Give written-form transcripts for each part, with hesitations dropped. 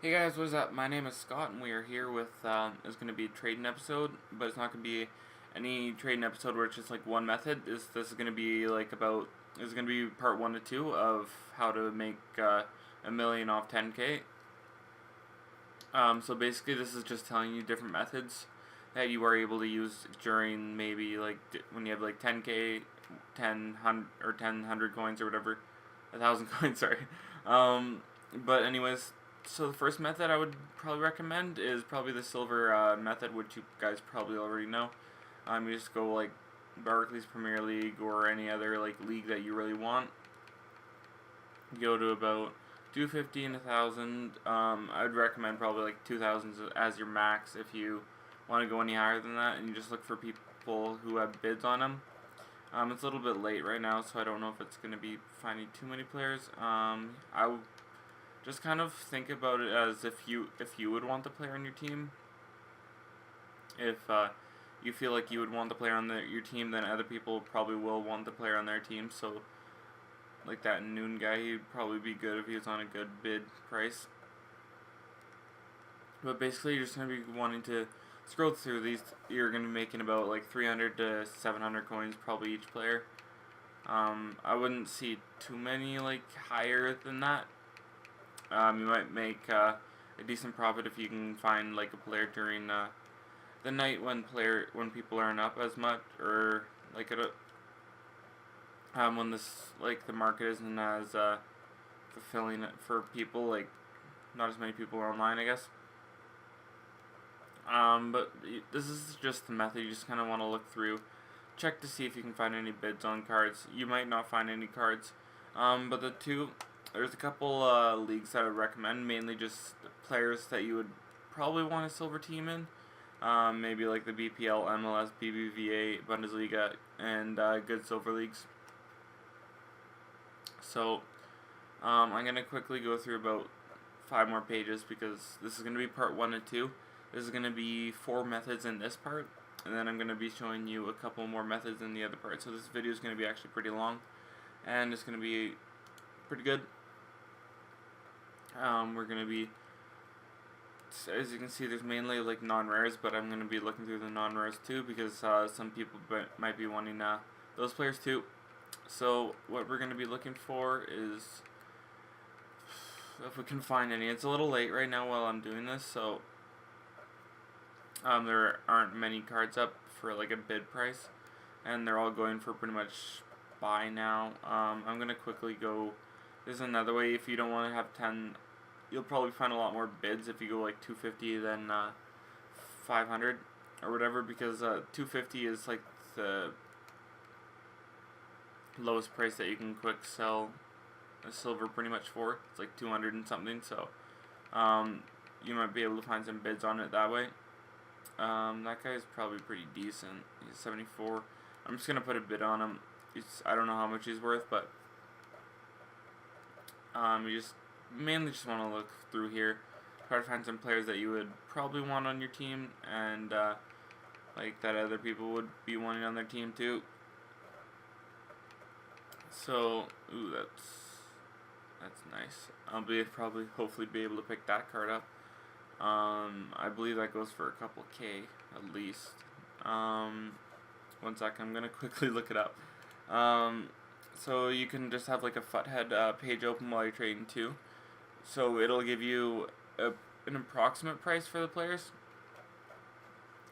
Hey guys, what is up? My name is Scott, and we are here with it's going to be a trading episode, but it's not going to be any trading episode where it's just like one method. This is going to be like about this is going to be part 1 to 2 of how to make a million off 10K. So basically, this is just telling you different methods that you are able to use during maybe like when you have like 10K, 10 or 10 hundred coins or whatever, 1,000 coins. Sorry. But anyways, so the first method I would probably recommend is probably the silver method, which you guys probably already know. You just go like Barclays Premier League or any other like league that you really want. Go to about 250 and 1,000. I'd recommend probably like 2,000 as your max if you want to go any higher than that, and you just look for people who have bids on them. It's a little bit late right now, so I don't know if it's going to be finding too many players. Just kind of think about it as if you would want the player on your team. If you feel like you would want the player on your team, then other people probably will want the player on their team. So, like that Noon guy, he'd probably be good if he was on a good bid price. But basically, you're just going to be wanting to scroll through these. You're going to be making about like 300 to 700 coins probably each player. I wouldn't see too many like higher than that. You might make a decent profit if you can find like a player during the night when people aren't up as much, or like when this like the market isn't as fulfilling for people, like not as many people are online, I guess. But this is just the method. You just kind of want to look through, check to see if you can find any bids on cards. You might not find any cards, but there's a couple leagues that I would recommend, mainly just players that you would probably want a silver team in. Maybe like the BPL, MLS, BBVA, Bundesliga, and good silver leagues. So I'm going to quickly go through about 5 more pages because this is going to be part 1 and 2. This is going to be 4 methods in this part, and then I'm going to be showing you a couple more methods in the other part. So this video is going to be actually pretty long, and it's going to be pretty good. We're going to be, as you can see, there's mainly like non-rares, but I'm going to be looking through the non-rares too because some people might be wanting those players too. So what we're going to be looking for is, if we can find any. It's a little late right now while I'm doing this, so there aren't many cards up for like a bid price, and they're all going for pretty much buy now. I'm going to quickly go. There's another way if you don't want to have 10. You'll probably find a lot more bids if you go like 250 than 500 or whatever, because 250 is like the lowest price that you can quick sell a silver pretty much for. It's like 200 and something, so you might be able to find some bids on it that way. That guy's probably pretty decent. He's 74. I'm just gonna put a bid on him. I don't know how much he's worth, but you just mainly just want to look through here, try to find some players that you would probably want on your team, and like that other people would be wanting on their team too. So, ooh, that's nice. I'll hopefully be able to pick that card up. I believe that goes for a couple K at least. 1 second, I'm gonna quickly look it up. So you can just have like a Futhead page open while you're trading too. So it'll give you an approximate price for the players.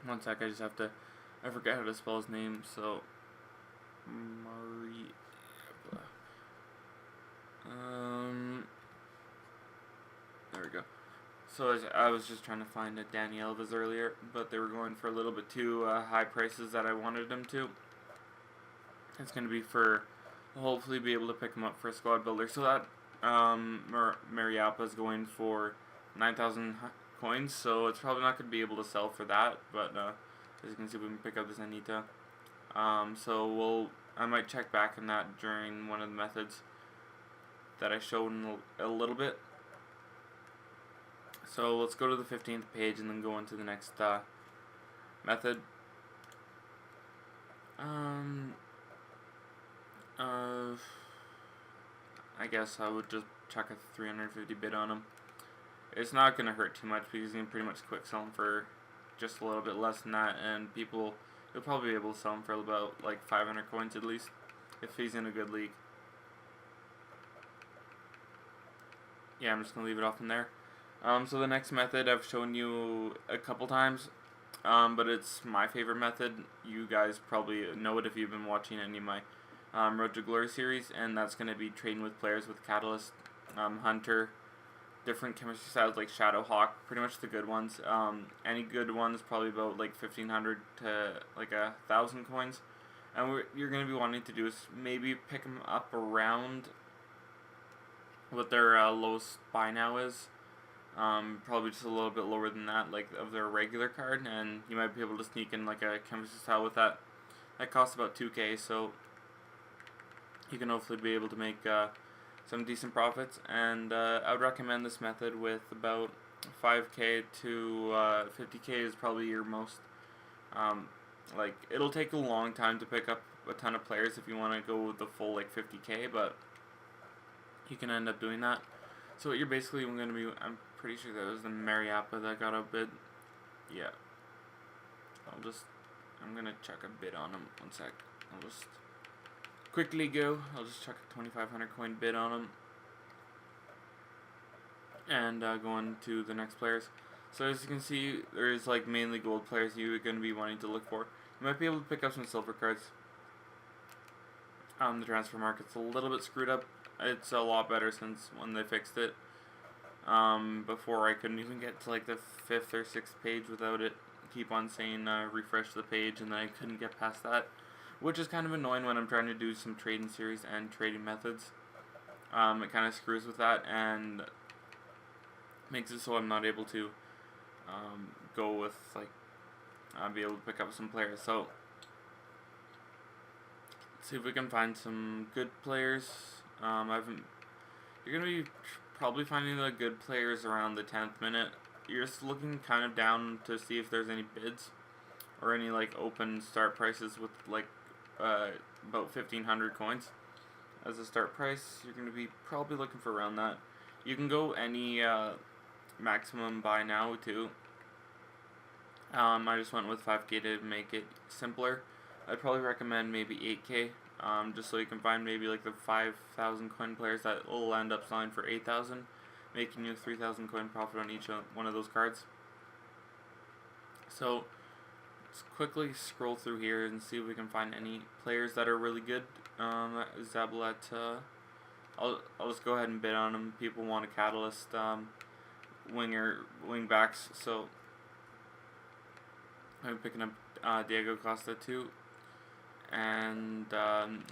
1 sec, I forget how to spell his name. So there we go. So I was just trying to find a Danny Alves earlier, but they were going for a little bit too high prices that I wanted them to. It's going to be for, hopefully be able to pick them up for a squad builder. So that Mariappa is going for 9,000 coins, so it's probably not going to be able to sell for that, but as you can see, we can pick up this Anita. So I might check back on that during one of the methods that I showed in a little bit. So let's go to the 15th page and then go into the next method. I guess I would just chuck a 350 bid on him. it's not going to hurt too much because you can pretty much quick sell them for just a little bit less than that, and you'll probably be able to sell him for about like 500 coins at least if he's in a good league. Yeah, I'm just gonna leave it off in there. So the next method I've shown you a couple times, but it's my favorite method. You guys probably know it if you've been watching any of my Road to Glory series, and that's gonna be trading with players with Catalyst, Hunter, different chemistry styles like Shadow Hawk, pretty much the good ones. Any good ones probably about like 1,500 to like 1,000 coins, and what you're gonna be wanting to do is maybe pick them up around what their lowest buy now is. Probably just a little bit lower than that, like of their regular card, and you might be able to sneak in like a chemistry style with that. That costs about 2k, so you can hopefully be able to make some decent profits, and I would recommend this method with about 5k to 50k is probably your most, like, it'll take a long time to pick up a ton of players if you want to go with the full like 50k, but you can end up doing that. So what you're basically going to be, I'm pretty sure that was the Mariappa that got a bid. Yeah, I'm going to check a bid on him, one sec. I'll just quickly go. I'll just check a 2,500 coin bid on them, and go on to the next players. So as you can see, there's like mainly gold players you're going to be wanting to look for. You might be able to pick up some silver cards. The transfer market's a little bit screwed up. It's a lot better since when they fixed it. Before I couldn't even get to like the 5th or 6th page without it keep on saying refresh the page, and then I couldn't get past that, which is kind of annoying when I'm trying to do some trading series and trading methods. It kind of screws with that and makes it so I'm not able to go with like be able to pick up some players. So let's see if we can find some good players. You're gonna be probably finding the good players around the 10th minute. You're just looking kind of down to see if there's any bids or any like open start prices with like about 1,500 coins as a start price. You're gonna be probably looking for around that. You can go any maximum buy now too. I just went with 5k to make it simpler. I'd probably recommend maybe 8k. Just so you can find maybe like the 5,000 coin players that will end up selling for 8,000, making you 3,000 coin profit on each one of those cards. So let's quickly scroll through here and see if we can find any players that are really good. Zabaleta, I'll just go ahead and bid on them. People want a Catalyst wing backs, so I'm picking up Diego Costa too. And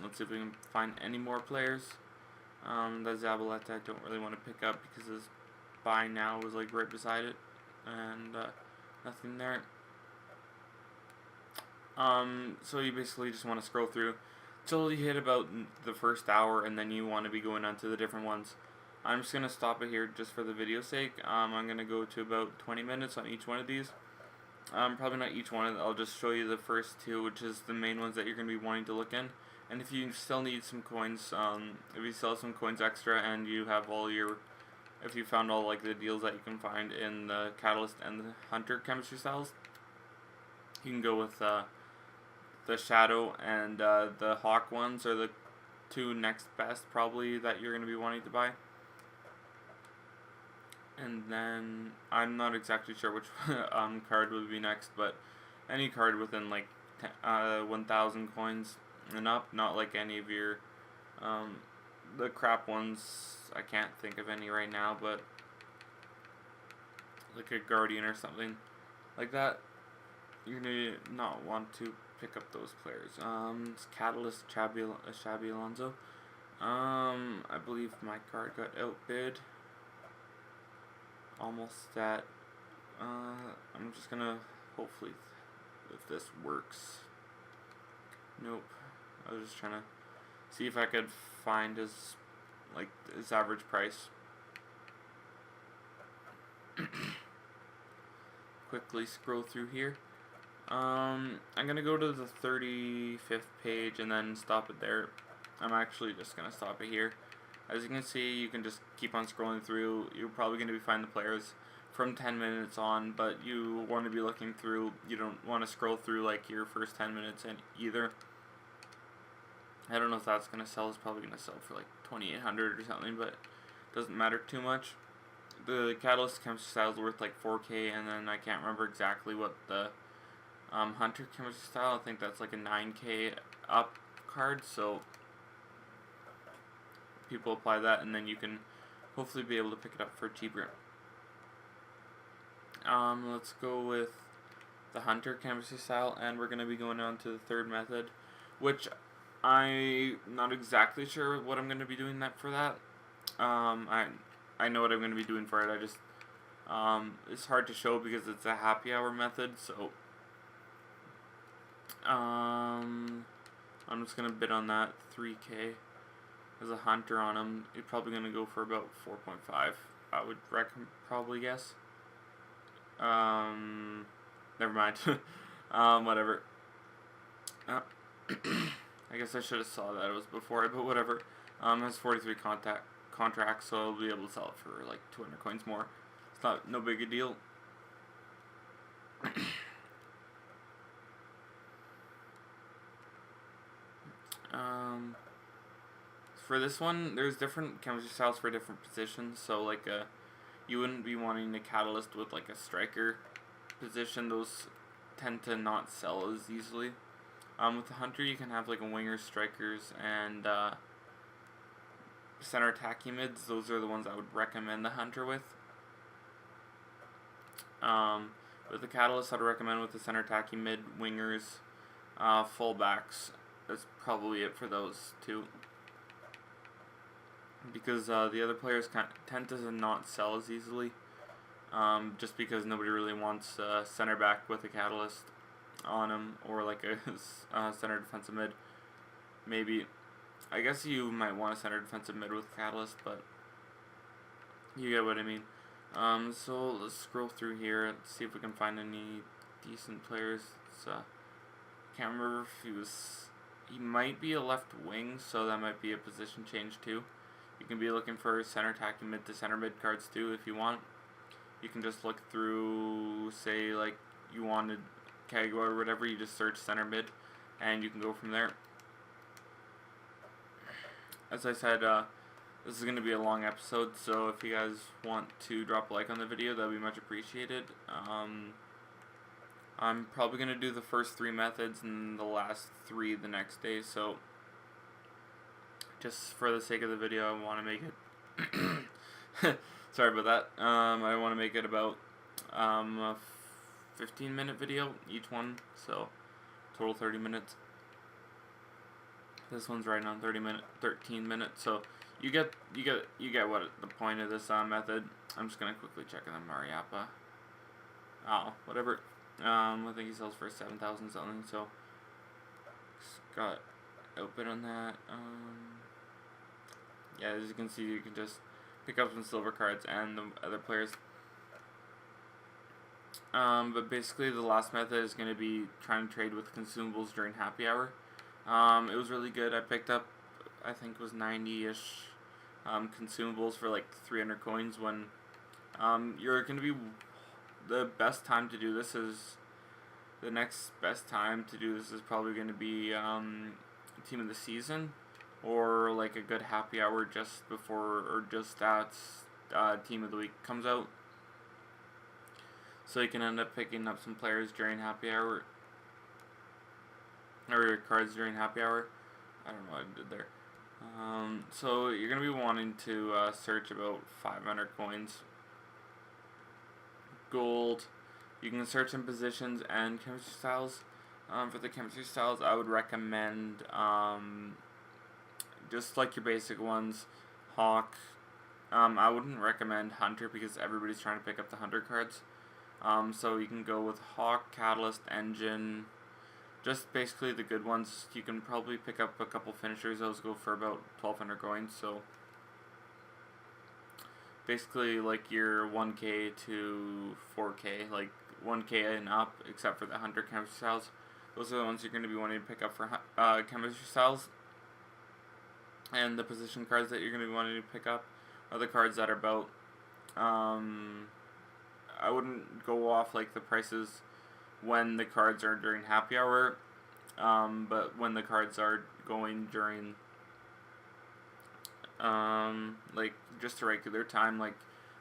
let's see if we can find any more players. The Zabaleta I don't really want to pick up because his buy now was like right beside it, and nothing there. So you basically just want to scroll through till you hit about the first hour, and then you want to be going on to the different ones. I'm just gonna stop it here just for the video's sake. I'm gonna go to about 20 minutes on each one of these. Probably not each one. I'll just show you the first two, which is the main ones that you're going to be wanting to look in. And if you still need some coins, if you sell some coins extra and you have all your, if you found all like the deals that you can find in the Catalyst and the Hunter chemistry styles, you can go with the Shadow and the Hawk ones are the two next best probably that you're going to be wanting to buy. And then I'm not exactly sure which card would be next, but any card within like 1,000 coins and up, not like any of your the crap ones. I can't think of any right now, but like a Guardian or something like that, you're gonna not want to pick up those players. It's Catalyst, Xabi Alonso. I believe my card got outbid. Almost at, I'm just gonna, hopefully, if this works. Nope. I was just trying to see if I could find his average price. Quickly scroll through here. I'm gonna go to the 35th page and then stop it there. I'm actually just gonna stop it here. As you can see, you can just keep on scrolling through. You're probably going to be finding the players from 10 minutes on, but you want to be looking through. You don't want to scroll through like your first 10 minutes either. I don't know if that's going to sell. It's probably going to sell for like 2,800 or something, but it doesn't matter too much. The Catalyst chemistry style is worth like 4K, and then I can't remember exactly what the Hunter chemistry style, I think that's like a 9K up card, so people apply that, and then you can hopefully be able to pick it up for cheaper. Let's go with the Hunter chemistry style, and we're going to be going on to the third method, which I'm not exactly sure what I'm going to be doing for that. I know what I'm going to be doing for it. I just it's hard to show because it's a happy hour method, so I'm just going to bid on that 3K as a Hunter on him. You're probably going to go for about 4.5, I would probably guess. Never mind. Whatever. I guess I should have saw that it was before it, but whatever. It has 43 contracts, so I'll be able to sell it for like 200 coins more. It's no big a deal. For this one, there's different chemistry styles for different positions. So like you wouldn't be wanting a Catalyst with like a striker position. Those tend to not sell as easily. With the Hunter, you can have like a wingers, strikers, and center attacking mids. Those are the ones I would recommend the Hunter with. With the Catalyst, I'd recommend with the center attacking mid, wingers, fullbacks. That's probably it for those two. Because the other players tend to not sell as easily. Just because nobody really wants a center back with a Catalyst on him, or like a center defensive mid. Maybe, I guess you might want a center defensive mid with Catalyst, but you get what I mean. So let's scroll through here and see if we can find any decent players. Can't remember if he might be a left wing, so that might be a position change too. You can be looking for center attacking mid to center mid cards too if you want. You can just look through, say like you wanted Kagwa or whatever, you just search center mid and you can go from there. As I said, this is going to be a long episode, so if you guys want to drop a like on the video, that would be much appreciated. I'm probably going to do the first 3 methods and the last 3 the next day, so just for the sake of the video, I want to make it sorry about that. I want to make it about a 15-minute video each one, so total 30 minutes. This one's right on 13 minutes, so you get what the point of this method. I'm just gonna quickly check on the Mariappa. Oh, whatever. I think he sells for 7,000 something, so just got open on that. Yeah, as you can see, you can just pick up some silver cards and the other players. But basically the last method is going to be trying to trade with consumables during happy hour. It was really good. I picked up, I think it was 90-ish consumables for like 300 coins when you're going to be, the best time to do this is, the next best time to do this is probably going to be team of the season, or like a good happy hour just before or just at team of the week comes out. So you can end up picking up some players during happy hour, or cards during happy hour. I don't know what I did there. So you're going to be wanting to search about 500 coins. Gold. You can search in positions and chemistry styles. For the chemistry styles, I would recommend just like your basic ones, Hawk. I wouldn't recommend Hunter because everybody's trying to pick up the Hunter cards. So you can go with Hawk, Catalyst, Engine, just basically the good ones. You can probably pick up a couple finishers. Those go for about 1,200 coins. So basically like your 1K to 4K, like 1K and up, except for the Hunter chemistry styles. Those are the ones you're going to be wanting to pick up for chemistry styles. And the position cards that you're going to be wanting to pick up are the cards that are about, I wouldn't go off like the prices when the cards are during happy hour, but when the cards are going during like just a regular time, like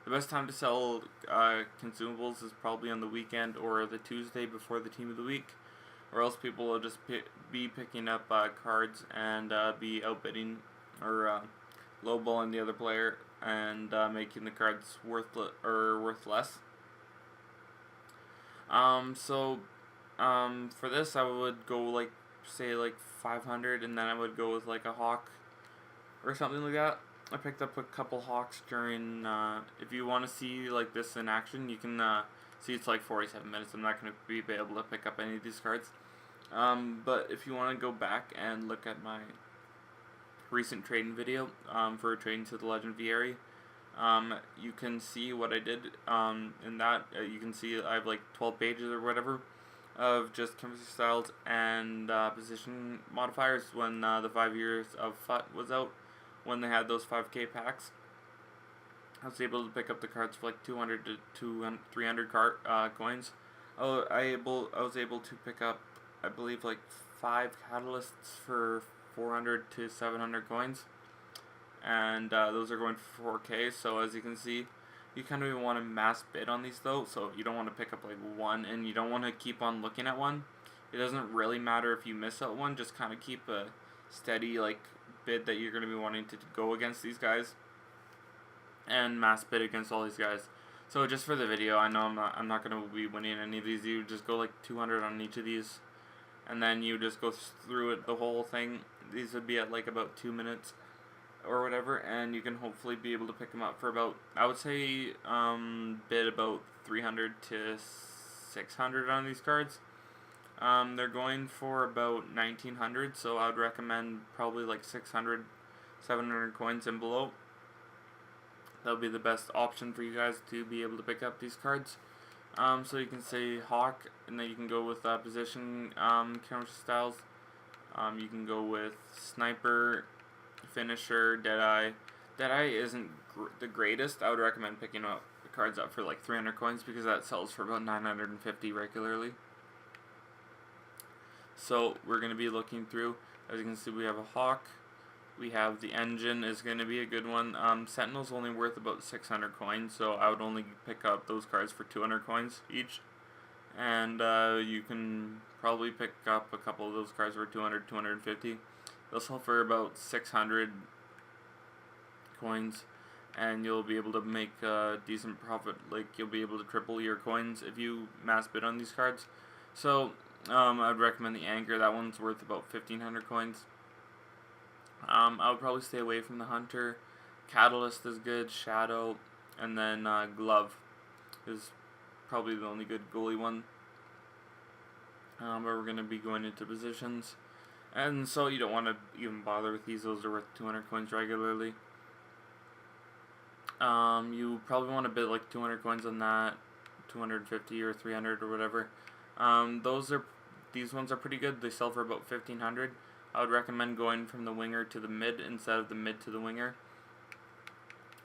the best time to sell consumables is probably on the weekend or the Tuesday before the team of the week, or else people will just be picking up cards and be outbidding or lowballing the other player and making the cards worth less. For this, I would go like say like 500, and then I would go with like a hawk or something like that. I picked up a couple hawks during. If you want to see like this in action, you can see it's like 47 minutes. I'm not going to be able to pick up any of these cards. But if you want to go back and look at my recent trading video for trading to the Legend Vieri, you can see what I did. In that, you can see I have like 12 pages or whatever of just chemistry styles and position modifiers when the 5 years of FUT was out, when they had those 5K packs. I was able to pick up the cards for like 200 to 300 coins. I was able to pick up, I believe, like 5 catalysts for 400 to 700 coins, and those are going for 4K. So as you can see, you kind of want to mass bid on these though, so you don't want to pick up like one, and you don't want to keep on looking at one. It doesn't really matter if you miss out one, just kind of keep a steady like bid that you're going to be wanting to go against these guys, and mass bid against all these guys. So just for the video, I know I'm not going to be winning any of these. You just go like 200 on each of these, and then you just go through it the whole thing. These would be at like about 2 minutes or whatever, and you can hopefully be able to pick them up for about, I would say, bid about 300 to 600 on these cards. They're going for about 1900, so I would recommend probably like 600, 700 coins and below. That would be the best option for you guys to be able to pick up these cards. So you can say Hawk, and then you can go with position camera styles. You can go with Sniper, Finisher, Deadeye. Deadeye isn't the greatest. I would recommend picking up the cards up for like 300 coins because that sells for about 950 regularly. So we're going to be looking through. As you can see, we have a Hawk. We have the Engine is going to be a good one. Sentinel's only worth about 600 coins, so I would only pick up those cards for 200 coins each. And you can probably pick up a couple of those cards for 200, 250. They'll sell for about 600 coins, and you'll be able to make a decent profit. Like, you'll be able to triple your coins if you mass bid on these cards. So I'd recommend the Anchor. That one's worth about 1,500 coins. I would probably stay away from the Hunter. Catalyst is good, Shadow, and then Glove is probably the only good goalie one. But we're going to be going into positions, and so you don't want to even bother with these. Those are worth 200 coins regularly. You probably want to bid like 200 coins on that, 250 or 300 or whatever. These ones are pretty good. They sell for about 1,500. I would recommend going from the winger to the mid instead of the mid to the winger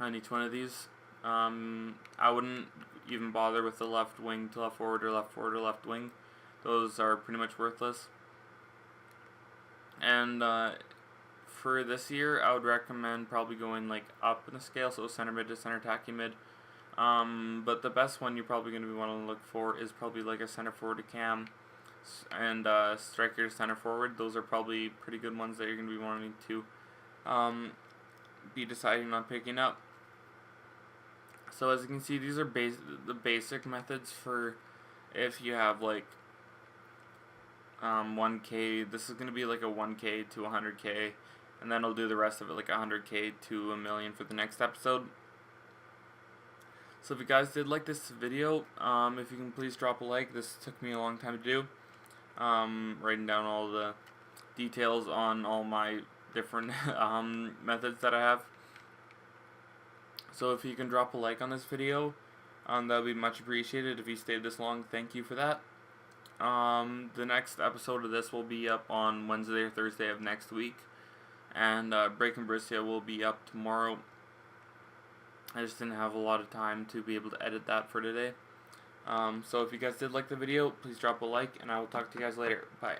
on each one of these. I wouldn't even bother with the left wing to left forward or left forward to left wing. Those are pretty much worthless. And for this year, I would recommend probably going like up in the scale, so center mid to center attacking mid. But the best one you're probably going to be wanting to look for is probably like a center forward to cam and striker to center forward. Those are probably pretty good ones that you're going to be wanting to be deciding on picking up. So as you can see, these are the basic methods for if you have like 1K. This is going to be like a 1K to 100K, and then I'll do the rest of it like 100K to a million for the next episode. So if you guys did like this video, if you can please drop a like. This took me a long time to do. Writing down all the details on all my different methods that I have. So if you can drop a like on this video, that would be much appreciated. If you stayed this long, thank you for that. The next episode of this will be up on Wednesday or Thursday of next week. and Breaking Bristia will be up tomorrow. I just didn't have a lot of time to be able to edit that for today. So if you guys did like the video, please drop a like, and I will talk to you guys later. Bye.